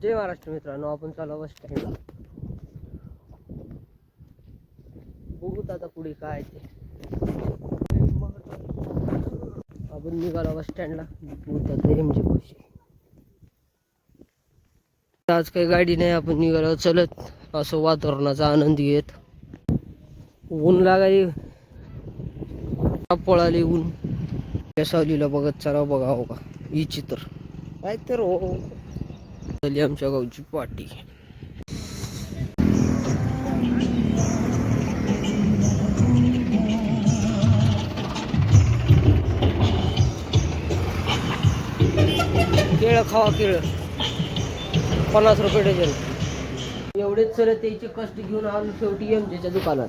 जय महाराष्ट्र मित्रांनो, आपण चालू बस स्टँडला. बघूत आता पुढे काय ते. आपण निघालो बस स्टँडला. एमजी पैसे आज काही गाडी नाही. आपण निघालो चलत असं वातावरणाचा आनंद घेत. ऊन लागायली, पळाली ऊन. सावलीला बघत चला बघा हो का ही चित्र काय तर हो. झाली आमच्या गावची पार्टी. केळं खावा, केळं 50 रुपये डझन. एवढेच सर त्याचे कष्ट घेऊन आलो शेवटी एमजेच्या दुकानात.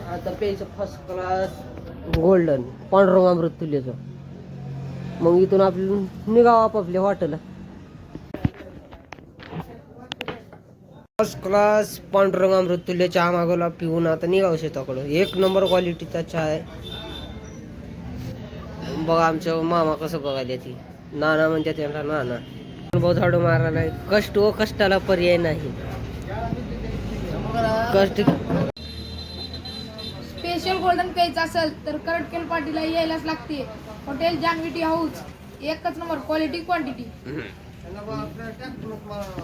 आता प्यायचं फर्स्ट क्लास गोल्डन पांढरंग अमृत तुल्याचं. मग इथून आपलं निघावं आपापल्या हॉटेलला. फर्स्ट क्लास पांढरंग अमृत तुल्य चहा मागवला, पिऊन आता निघावं शेताकडं. एक नंबर क्वालिटीचा चहा आहे बघा. आमच्या मामा कसं बघायला ती नाना म्हणतात त्यांना नाना. अनुभव झाडू मारायला कष्ट व कष्टाला पर्याय नाही. कष्ट स्पेशल गोल्डन प्यायचं असेल तर करटकेल पार्टीला यायलाच लागते. हॉटेल जानविटी हाऊस, एकच नंबर क्वालिटी क्वांटिटी.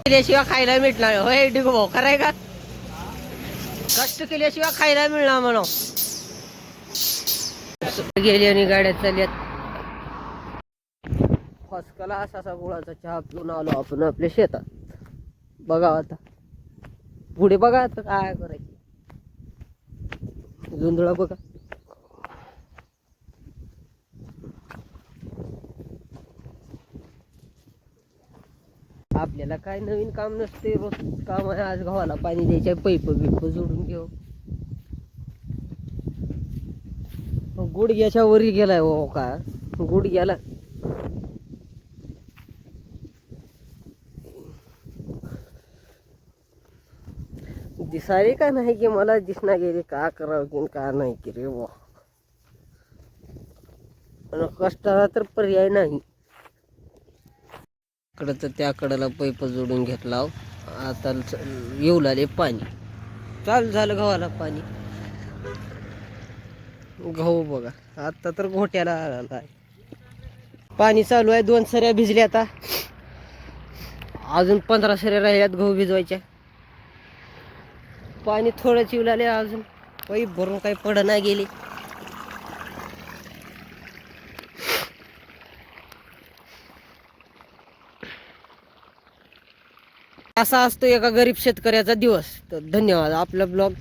केल्याशिवाय खायला मिळणार होय डिगो भाऊ, खरंय का? कष्ट केल्याशिवाय खायला मिळणार म्हणा. गेली आणि गाड्या चालल्यात. फर्स्ट क्लास असा गुळाचा चहा पिऊन आलो आपण आपल्या शेतात. बघा आता पुढे बघा आता काय करायचं. जुंधळा बघा. आपल्याला काय नवीन काम नसते, रोज काम आहे. आज गव्हाला पाणी द्यायचे, पैप बिप जोडून घेऊ. गुडघ्याच्या वरी गेलाय हो का, गुडघ्याला. दिसायला का नाही की मला दिसना गेले का करावं की का नाही की रे वा. पण कष्टाला तर पर्याय नाही. कडं तर त्या कडेला पैप जोडून घेतला. आता येऊ लागले पाणी. चालू झालं गव्हाला पाणी. गहू बघा आता तर घोट्याला आला आहे. पाणी चालू आहे. 2 सऱ्या भिजल्या. आता अजून 15 सऱ्या राहिल्यात गहू भिजवायच्या. पाणी थोडं चिवलाले अजून. पैप भरून काही पड नाही गेले. असा असतो एका गरीब शेतकऱ्याचा दिवस. तर धन्यवाद. आपला ब्लॉग